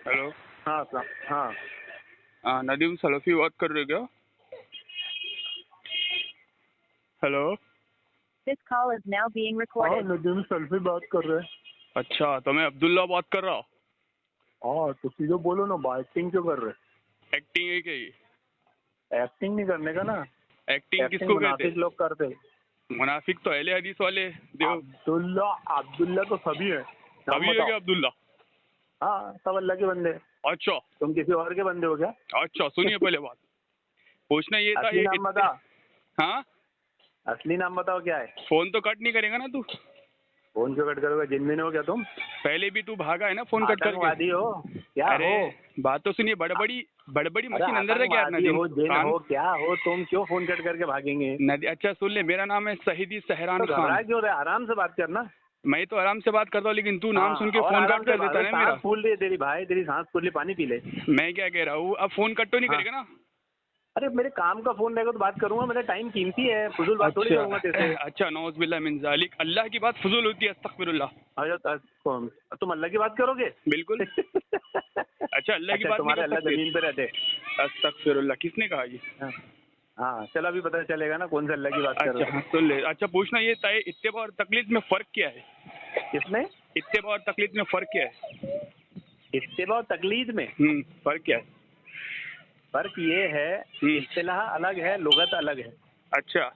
Hello. हाँ हाँ। नदीम सलफ़ी बात कर रहे हो क्या? Hello. This call is now being हाँ, recorded. नदीम सल्फी बात कर रहे हैं। अच्छा, तो मैं अब्दुल्ला बात कर रहा हूँ। हाँ, तो सीधे बोलो ना, एक्टिंग क्यों कर रहे? एक्टिंग है क्या ये? एक्टिंग नहीं करने का ना। एक्टिंग किसको कहते मुनाफिक हैं? लोग करते। मुनाफिक तो अहले हदीस वाले देव। अब्दुल्ला अब्दुल्ला तो सभी है। नाम अभी है बताओ। क्या अब्दुल्ला? हाँ, सब अल्लाह के बंदे। अच्छा तुम किसी और के बंदे हो क्या? अच्छा, सुनिए पहले बात। पूछना ये था असली ये नाम बता। हाँ, असली नाम बताओ क्या है? फोन तो कट नहीं करेगा ना तू? फोन क्यों कट करोगे? जिंदगी हो क्या तुम? पहले भी तू भागा है ना फोन कट आतंकवादी करके। हो क्या? अरे हो बात तो सुनिए, बड़बड़ी अरे मशीन अंदर रख यार। आतंकवादी नदीम हो, जिन खान हो क्या हो तुम? क्यों फोन कट करके भागेंगे? नदी। अच्छा सुन ले, मेरा नाम है शहीदी सहरान तो घबरा खान। क्यों रहे? आराम से बात करना। मैं तो आराम से बात करता हूँ, लेकिन तू नाम हाँ, सुन के और फोन आराम कट से कर देता है ना मेरा। सांस फूल रही है तेरी भाई, तेरी सांस फूल रही, पानी पी ले। मैं क्या कह रहा हूँ, अब फोन कट तो नहीं हाँ। करेगा ना? अरे मेरे काम का फोन रहेगा तो बात करूंगा, मेरा टाइम कीमती है, फुजूल बात थोड़ी करूंगा तेरे से। अच्छा, नौज़ बिल्लाह मिन ज़ालिक। अल्लाह की बात फजूल होती है, अस्तगफिरुल्लाह। तुम अल्लाह की बात करोगे? बिल्कुल। अच्छा, अल्लाह की अच्छा, बात नहीं तुम्हारे कर अल्लाह सकते? जमीन पे रहते। अस्तगफिरुल्लाह, किसने कहा ये? हाँ हाँ, चल अभी पता चलेगा ना कौन से अल्लाह की बात कर अच्छा रहे हाँ, सुन ले। अच्छा, पूछना ये था, इत्तिबा और तकलीद में फ़र्क क्या है? हो। किसमें? इत्तिबा और तकलीद में फ़र्क क्या है? इत्तिबा और तकलीद में फ़र्क क्या है? फर्क ये है, इस्तिलाह अलग है, लुगत अलग है। अच्छा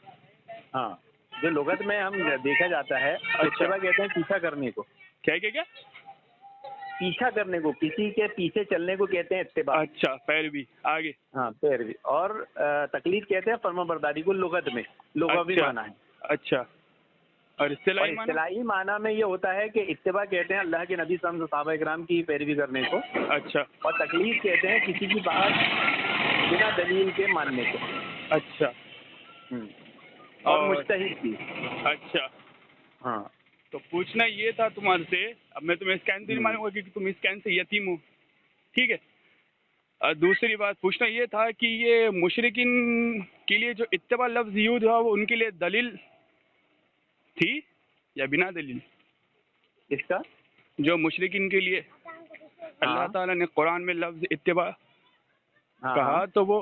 हाँ, जो लुगत में हम देखा जाता है, इत्तिबा कहते हैं पीछा करने को। क्या क्या क्या? पीछा करने को, किसी के पीछे चलने को कहते हैं इत्तिबा। अच्छा, पैरवी। आगे? हाँ, पैरवी। और तकलीद कहते हैं फर्माबरदारी को, लुगत में लुगवी अच्छा माना है। अच्छा, और इस्तिलाही माना? इस्तिलाही माना में ये होता है कि इत्तिबा कहते हैं अल्लाह के नबी सल्लल्लाहु अलैहि वसल्लम, सहाबा इकराम की पैरवी करने को। अच्छा और तकलीद कहते हैं किसी की बात बिना दलील के मानने को। अच्छा। और मुज्तहिद की। अच्छा, हाँ। तो पूछना ये था तुम्हारे से। अब मैं तुम्हें स्कैन तो नहीं मानूंगा क्योंकि तुम स्कैन से यतीम हो, ठीक है? और दूसरी बात पूछना ये था कि ये मुशरिकिन के लिए जो इत्तिबा लफ्ज़ यूज़ हुआ, वो उनके लिए दलील थी या बिना दलील? इसका जो मुशरिकिन के लिए अल्लाह ताला ने कुरान में लफ्ज़ इत्तिबा कहा, तो वो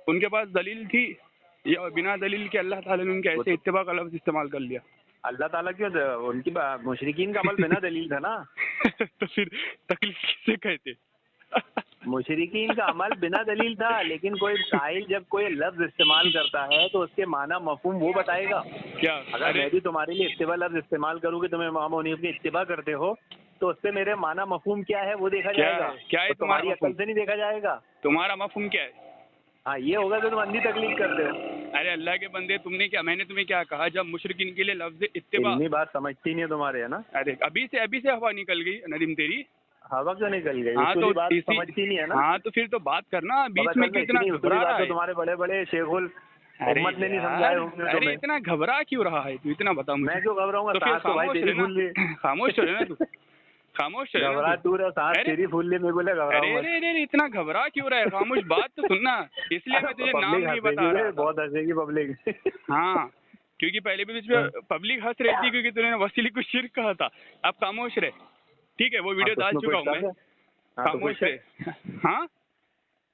उनके पास दलील थी या बिना दलील के अल्लाह ताला ने उनके ऐसे इत्तिबा का लफ्ज़ इस्तेमाल कर लिया? अल्लाह ताला क्यों, उनकी मुशरिकीन का अमल बिना दलील था ना। तो फिर तकलीफ किसे कहते? मुशरिकीन का अमल बिना दलील था, लेकिन कोई काइल जब कोई लफ्ज इस्तेमाल करता है तो उसके माना मफहूम वो बताएगा। क्या? अगर मैं भी तुम्हारे लिए इत्तिबा लफ्ज इस्तेमाल करूँ कि तुम्हें इमाम मुनीफ की इत्तिबा करते हो, तो उससे मेरे माना मफहूम क्या है वो देखा जाएगा। क्या है तो तुम्हारी तुम्हारा अकल से नहीं देखा जाएगा। तुम्हारा मफहूम क्या है? हाँ, ये होगा कि तुम अंधी तकलीफ करते हो। अरे अल्लाह के बंदे, तुमने क्या, मैंने तुम्हें क्या कहा जब मुशरिकिन के लिए लफ्ज़ इत्तिबा? इतनी बात समझती नहीं है तुम्हारे, है ना? अरे अभी से हवा निकल गई नदीम तेरी। हवा क्यों निकल गई? हाँ, तो बात समझती नहीं है ना। हाँ, तो फिर तो बात करना, बीच में क्यों इतना घबरा रहा है? तुम्हारे बड़े बड़े शेखुल उम्मत ने नहीं समझाए होंगे अरे तुम्हें। इतना घबरा क्यों रहा है तू? इतना बता मुझे। मैं क्यों घबराऊंगा? तो फिर सांस तो भाई तेरी फूल ली। खामोश रहे ना तू। खामोश रहे घबरा ना तू रहा, सांस तेरी फूल ली, मैं बोले घबराऊं मत। अरे इतना घबरा क्यों रहा है? खामोश, बात तो सुनना। इसलिए मैं तुझे नाम नहीं बता रहा था। बहुत हंसेगी पब्लिक। हाँ, क्योंकि पहले भी तुझे पब्लिक हंस रही थी क्योंकि तूने वसीले को शिर्क कहा था। अब खामोश रहे, ठीक है? वो वीडियो डाल चुका हूँ मैं। खामोश रहे। हाँ,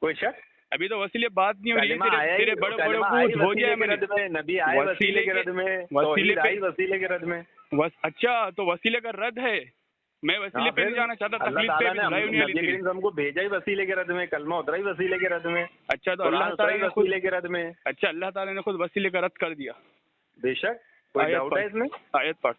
कोई शक? अभी तो वसीले बात नहीं हो रही है। तेरे बड़े बड़े को हो गया है मैंने। नबी आए वसीले के रद में, वसीले आई वसीले के रद में। अच्छा, तो वसीले का रद्द है। मैं वसीले पे नहीं जाना चाहता, तकलीफ पे भी धुलाई होने वाली थी। हमको भेजा ही वसीले के रद में, कलमा उतरा ही वसीले के रद में। अच्छा, तो अल्लाह ताला ने खुद वसीले के रद में। अच्छा, अल्लाह ताला ने खुद वसीले का रद्द कर दिया। बेशक, कोई डाउट है इसमें? आयत पढ़।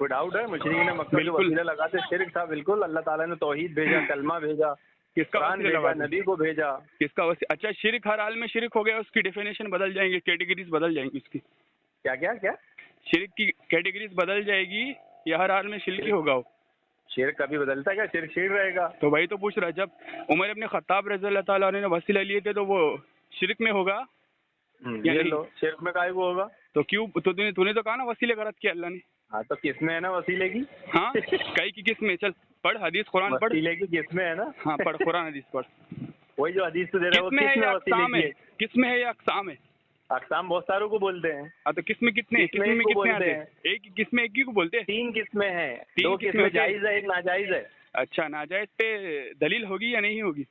कोई डाउट है? मुशरिकीन ने मक्का जो वसीला लगाते शिर्क था। बिल्कुल, अल्लाह ताला ने तौहीद भेजा, कलमा भेजा, किसका वसीला लगा? नबी को भेजा। किसका वसीला? अच्छा, शिर्क हर हाल में शिर्क हो गया, उसकी डेफिनेशन बदल जाएंगी, कैटेगरीज बदल जाएंगी उसकी। क्या क्या क्या? शिर्क की कैटेगरीज बदल जाएगी या हर हाल में शिर्क ही होगा? शिर्क कभी बदलता है क्या? शिर्क शिर्क रहेगा। तो वही तो पूछ रहा, जब उमर इब्न खत्ताब रज़ी अल्लाह ताला ने वसीला लिए थे तो वो शिर्क में होगा या ये नहीं? लो, शिर्क में काहे को होगा? तो क्यों? तो तूने तो कहा ना वसीले का रद्द किया अल्लाह ने। हाँ, तो किसमें है ना वसीले की? हाँ, कई की किस में? चल पढ़, हदीस कुरान पढ़। वसीले की किसमें है ना? हाँ, पढ़ कुरान हदीस पढ़। वही जो हदीस तो दे रहा है वो किसमें है या अक़साम है? है? किसमें है या अक़साम है? अक़साम बहुत सारों को बोलते हैं। हाँ, तो किसमें कितने? किसमें एक को कितने बोलते आते हैं? हैं? एक किसमें एक ही को बोलते हैं? 3 किस्में हैं। 3 2 किस्में किस्में होती है। जायज़ है, एक नाजायज़ है। अच्छा, नाजायज पे दलील होगी या नहीं होगी?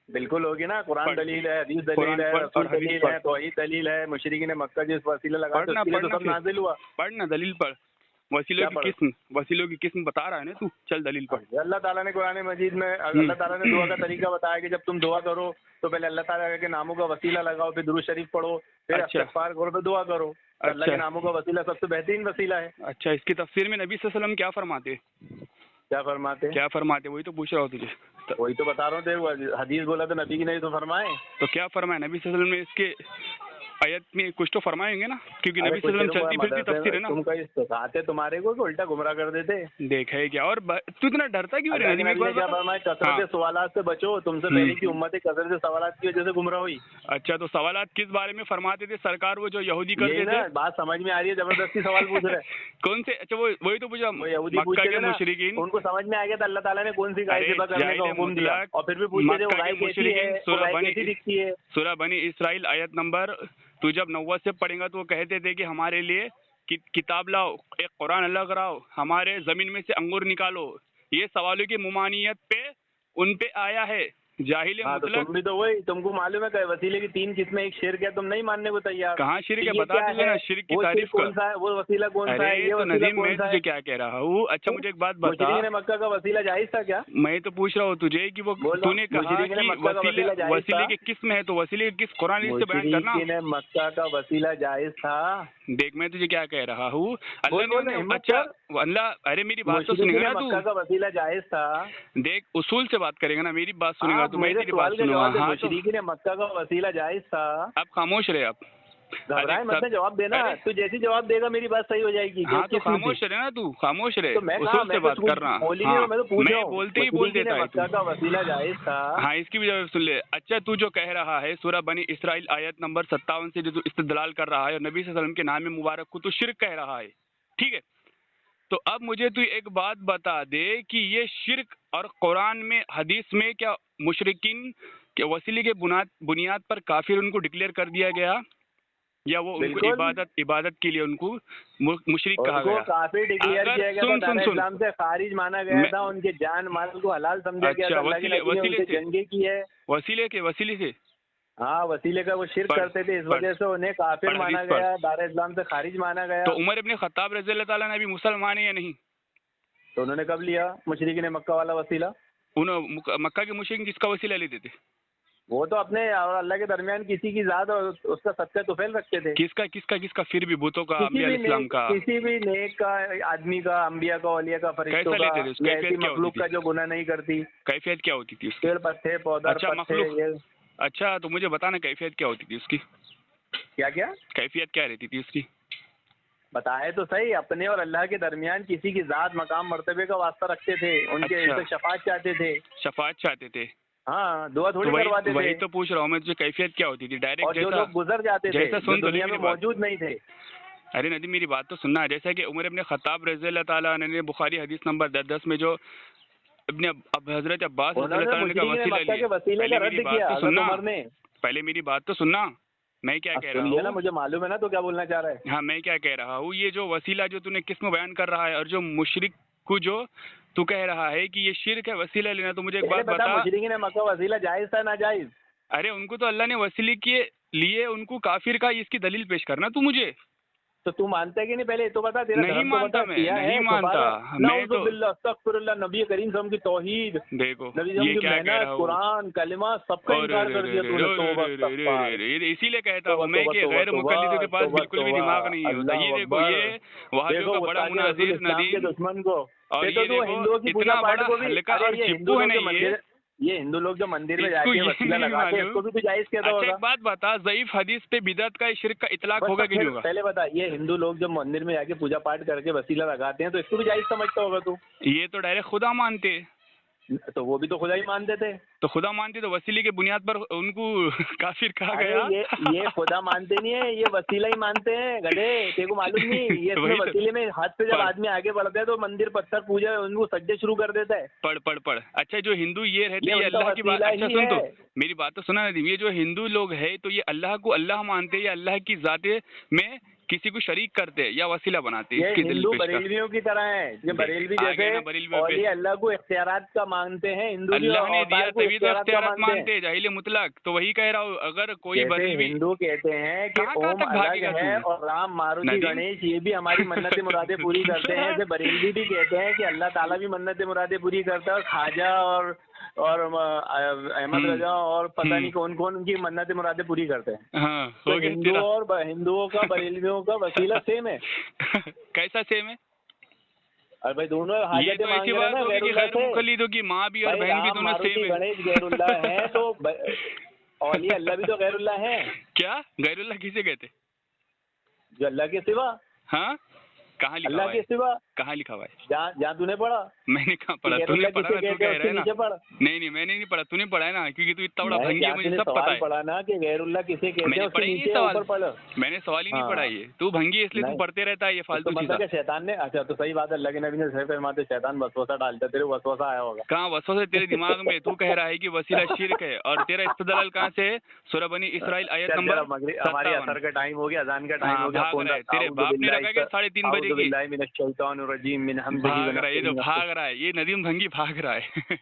बिल्कुल होगी ना, कुरान पढ़। दलील है, हदीस दलील कुरान है, पढ़ रसूल और हदीस दलील पढ़। है, तौहीद दलील है, मुशरिकीन मक्का जिस वसीला लगा पढ़ना उसके लिए तो पढ़ना सब फिर। नाजिल हुआ। पढ़ना, दलील पढ़। वसीलों क्या की पढ़? किस्म, वसीलों की किस्म बता रहा है ना तू, चल दलील पढ़। अल्लाह ताला ने कुरान मजीद में अल्लाह ताला ने दुआ का तरीका बताया कि जब तुम दुआ करो तो पहले अल्लाह ताला के नामों का वसीला लगाओ, फिर दुरूद शरीफ पढ़ो, फिर अच्छा। इस्तिग़फ़ार करो, फिर दुआ करो। तो अल्लाह के अच्छा। नामों का वसीला सबसे बेहतरीन वसीला है। अच्छा, इसकी तफसीर में नबी सल्लल्लाहु अलैहि वसल्लम क्या फरमाते? क्या फरमाते? क्या फरमाते, वही तो पूछ रहा हूँ तुझे। वही तो बता रहा हूँ तेरे को, हदीस बोला तो नबी की नहीं तो फरमाए। तो क्या फरमाया नबी सल्लल्लाहु अलैहि वसल्लम ने इसके आयत में? कुछ तो फरमाएंगे ना, क्योंकि अरे नबी कुछ सल्लल्लाहु अलैहि वसल्लम चलती फिरती तफसीर है ना। तुम कहीं सिखाते तुम्हारे को कि उल्टा गुमराह कर देते। देखा है क्या? और तू इतना डरता क्यों अल्लाह रे के नदीम, एक नबी ने बात क्या बता। फरमाया? हाँ। कसरत सवालात से बचो, तुमसे पहले की उम्मतें कसरत सवालात की वजह से गुमराह हुई। अच्छा, तो सवालात किस बारे में फरमाते थे सरकार, वो जो यहूदी यही करते ना थे? बात समझ में आ रही है, जबरदस्ती सवाल पूछ रहे। कौन से? अच्छा, वो वही तो पूछा, वो यहूदी मक्का पूछते के थे ना, मुशरिकीन। उनको समझ में आ गया था अल्लाह ताला ने कौन सी गाय अरे ज़िबा करने का जाहिल हुक्म दिया, मुतलक, और फिर भी पूछते थे वो मक्का गाय के कैसी है, मुशरिकीन, वो गाय कैसी दिखती है। सूरह बनी इसराइल आयत नंबर, तू जब 90 से पढ़ेगा तो वो कहते थे कि हमारे लिए किताब लाओ, एक कुरान अलग लाओ, हमारे जमीन में से अंगूर निकालो। ये सवालों की मुमानियत पे उन पे आया है। जाहिल हाँ तो मुतलक। तुम भी तो वही, तुमको मालूम है कि वसीले की 3 किस्में, एक शिर्क है, तुम नहीं मानने को तैयार। कहाँ शिर्क है? तो ये बता क्या तुझे है? ना शिर्क की वो शिर्क तारीफ कौन कर। सा है, वो वसीला कौन सा है, अरे ये तो वसीला नदीम, कौन मैं सा तुझे है? क्या कह रहा हूँ? अच्छा, मुझे एक बात बता। मुशरिकीन मक्का का वसीला जायज था क्या? मैं तो पूछ रहा हूँ तुझे कि वो बोलो, तूने कहा मुशरिकीन कि मक्का का वसीले वसीला जायज वसीले था? की किस्म है, तो वसीले की किस कुरान से बयान करना। मुशरिकीन मक्का का वसीला जायज था? देख, मैं तुझे क्या कह रहा हूँ, अल्लाह बोल बोल, ने हिम्मत अच्छा, कर। अल्लाह, अरे मेरी बात तो सुनेगा मुशरिकीन ना मक्का तू। का वसीला जायज था? देख, उसूल से बात करेगा ना, मेरी बात सुनेगा आप तो मैं मेरे तेरी सवाल बात का सुनूंगा। जवाब दे। हाँ, तो मुशरिकीन मक्का का वसीला जायज था? आप खामोश रहे आप। घबराए मत, सब- जवाब देना। अरे, तू जैसी जवाब देगा मेरी बात सही हो जाएगी। हाँ तो किस चीज़ खामोश से? रहे ना तू, खामोश रहे, तो मैं कहा, उसूल से मैं तो बात करना। बोल ही नहीं रहा हूं, मैं तो पूछ रहा मैं हूं। बोलते ही बोल देता है तू। मक्का का वसीला जायज था? हाँ, इसकी भी जवाब सुन ले। अच्छा, तू जो कह रहा है सूरह बनी इसराइल आयत नंबर 57 से जो तू इस्तेदलाल कर रहा है और नबी सल्लल्लाहु अलैहि वसल्लम के नाम मुबारक को तू शिर्क कह रहा है, ठीक है? तो अब मुझे तू एक बात बता दे कि ये शिर्क और कुरान में, हदीस में क्या मुशरिकीन के वसीले के बुनियाद पर काफिर उनको डिक्लेयर कर दिया गया, या वो उनको बिल्कुल। इबादत के लिए उनको मुशरिक कहा उनको गया? काफिर डिक्लेयर अगर किया गया सुन था, सुन दारा सुन, इस्लाम से खारिज माना गया था, उनके जान माल को हलाल समझा गया अच्छा, था, अल्लाह के नबी ने वसीले उनसे से, जंगे की है। वसीले से हाँ, वसीले का वो शिर्क पढ़, करते थे, इस पढ़, वजह से उन्हें काफिर पढ़, माना हदीस पढ़। गया, दारा इस्लाम से खारिज माना गया। तो उमर इब्न खत्ताब रज़ी अल्लाह ताला ने भी मुसलमान है या नहीं? तो उन्होंने कब लिया मुशरिकीन मक्का वाला वसीला? मक्का के मुशरिक किसका वसीला लेते थे? वो तो अपने और अल्लाह के दरमियान किसी की जात और उसका सदका तुफैल रखते थे। किसका किसका किसका? फिर भी भूतों का, किसी अंबिया भी इस्लाम नेक, का? किसी भी नेक का, आदमी का, अंबिया का, औलिया का, फरिश्तों कैसा का, लेते थे? उसकी या कैफियत ऐसी क्या होती मखलूक थी? का जो गुनाह नहीं करती। कैफियत क्या होती थी उसकी? पेड़ पत्ते, पौधर अच्छा, पत्ते, मखलूक। ये अच्छा, तो मुझे बताना कैफियत क्या होती थी उसकी? क्या क्या कैफियत क्या रहती थी उसकी? बताए तो सही। अपने और अल्लाह के दरमियान किसी की जात, मकाम, मर्तबे का वास्ता रखते थे, उनके अच्छा। से शफात चाहते थे। शफात चाहते थे? हाँ, दुआ तो थोड़ी करवाते वही थे। तो पूछ रहा हूँ मैं तुझे, कैफियत क्या होती थी डायरेक्ट? और जो जैसा लोग गुजर जाते थे, जैसा जो सुन तो ले दुनिया में मेरी बात। मौजूद नहीं थे। अरे नदी, मेरी बात तो सुनना। जैसा कि उमर इब्न खत्ताब रज़ी अल्लाह ताला ने बुखारी हदीस नंबर 10 में जो अब हजरत अब्बास रज़ी अल्लाह ताला ने का मुशरिकीन वसीला मक्का के लिया। वसीले पहले का मेरी रद्द बात किया तो हज़रत सुनना, उमर ने। पहले मेरी बात तो सुनना, मैं क्या कह सुन लिया रहा ना, हूँ। मुझे मालूम है ना तो क्या बोलना चाह रहा है। हाँ, मैं क्या कह रहा हूँ, ये जो वसीला जो तूने किस्म बयान कर रहा है और जो मुशरिक को जो तू कह रहा है कि ये शिर्क है वसीला लेना, तो मुझे एक पहले बात बता, बता। मुशरिकीन मक्का वसीला जायज था ना जायज? अरे उनको तो अल्लाह ने वसीले के लिए उनको काफिर का, इसकी दलील पेश करना तू मुझे। तो तू मानता है कि नहीं? पहले तो बता, तेरा नहीं धर्म तो मानता बता, मैं, किया नहीं है, मानता मैं तो। अस्तगफिरुल्लाह, नबी करीम सल्लल्लाहु अलैहि वसल्लम की तौहीद, देखो नबी ये की क्या कह मेहनत, रहा हूँ, कुरान, कलिमा, सबका और इनकार कर दिया तूने। तौबा इस्तगफार। इसीलिए कहता हूँ मैं कि तौबा, गैर तौबा, मुकल्लिदों के पास तौबा, बिल्कुल भी तौबा, दिमाग नहीं होता। ये अल्लाह देखो, ये अकबर। वहाबियों का बड़ा गुस्ताखे रसूल मुनाजिर इस्लाम के नदीम, दुश्मन को। और ये तो ये तू देखो हिंदुओं की पूजा इतना पाठ बड़ा को भी, हल्का अरे और ये चिप्पू है ना ये हिंदू लोग जो मंदिर में इसको जाके ये वसीला नहीं लगाते हैं, मालूम। इसको भी तू जायज कहता अच्छा, होगा। एक बात बता, ज़ईफ हदीस पे बिदअत का, शिर्क का इतलाक बस होगा तो कि नहीं फिर होगा? पहले बता, ये हिंदू लोग जब मंदिर में जाके पूजा पाठ करके वसीला लगाते हैं तो इसको भी जायज समझता होगा तू? ये तो डायरेक्ट खुदा मानते, तो वो भी तो खुदा ही मानते थे। तो खुदा मानते तो वसीले के बुनियाद पर उनको काफिर कहा अरे गया। ये खुदा मानते नहीं है, ये वसीला ही मानते हैं गधे, तेरे को मालूम नहीं? ये इसमें वही तो। वसीले में हाथ से जब पढ़। आदमी आगे बढ़ता है तो मंदिर, पत्थर, पूजा, उनको सज्जे शुरू कर देता है। पढ़ पढ़ पढ़। अच्छा, जो हिंदू ये रहते ये ये उनका अल्लाह की बात, वसीला अच्छा ही सुन तो, है। मेरी बात तो सुना नदीम, ये जो हिंदू लोग है तो ये अल्लाह को अल्लाह मानते हैं, ये अल्लाह की जाते में किसी को शरीक करते हैं या वसीला बनाते हैं, ये इसकी दलील हिंदू पेश कर। बरेलवियों की तरह है। ये बरेलवी आ गए जैसे ना बरेलवियों पे। औलिया अल्लाह को इख्तियारात का मानते हैं, हिंदू भी अल्लाह ने अवतार दिया को तभी तो इख्तियारात का इख्तियारात मानते मानते हैं। हैं, जाहिल मुतलक। तो वही कह रहा हूँ, अगर कोई जैसे बरेलवी हिंदू कहते हैं कि कहाँ ओम तक अलग भागेगा है तू? और राम मारुति नदीम? गणेश ये भी हमारी मन्नतें मुरादें पूरी करते हैं। जैसे बरेलवी भी कहते हैं कि अल्लाह ताला भी मन्नतें मुरादें पूरी करता है, और ख्वाजा और अहमद रजा और पता नहीं कौन कौन उनकी मन्नतें मुरादें पूरी करते हैं। हाँ तो हो गया तेरा। हिंदुओं का बरेलवियों का वसीला सेम है। कैसा सेम है? अरे भाई दोनों ये हाजत तो मांग ऐसी रहे हैं बात ना होगी कि गैरुल्लाह गैर से। मुखलिदों की माँ भी और भाई बहन भी राम दोनों मारुति सेम है। गणेश गैरुल्लाह है तो औलिया अल्लाह भी तो गैरुल्लाह है। क्या गैरुल्लाह किसे कहते? जो अल्लाह के सिवा, हाँ कहाँ लिखा अल्लाह हुआ के है? सिवा, कहाँ लिखा हुआ है? जहाँ तूने पढ़ा मैंने कहाँ पढ़ा? तूने गैरुल्लाह पढ़ा किसे ना, तू कहते कह हैं रहा उसके है ना। नीचे पढ़। नहीं मैंने नहीं पढ़ा, तूने पढ़ा है ना, क्योंकि तू इतना बड़ा नहीं, भंगी है, जहाँ मुझे तूने सब पता सवाल है। पढ़ा ना कि गैरुल्लाह किसे कहते हैं मैंने उसके पढ़ा ही नहीं नीचे सवाल, ऊपर पढ़। मैंने सवाल ही नहीं हाँ। पढ़ा ये। तू भंगी है इसलिए तू नहीं। पढ़ते रहता है ये फालतू तो मतलब चीज़। कि शैतान ने, अच्छा तो सही बात है, अल्लाह के नबी ने सही फरमाते शैतान वसवसा डालता, तेरे वसवसा आया होगा। कहाँ वसवसा है तेरे दिमाग में? तू कह रहा है कि वसीला शिर्क है, और तेरा इस्तेदलाल कहाँ से है? सूरह बनी इसराइल आयत चल नंबर जरा हमारी 57। असर का टाइम हो गया, अजान का टाइम हाँ हो गया। भाग रहा है, तेरे बाप ने रखा क्या 3:30 बजे की? मिनश शैतानिर रजीम मिन हमदिही व भाग रहा है, ये तो नफ्सिही व नफ्सिही। भाग रहा है, ये नदीम भंगी भाग रहा है।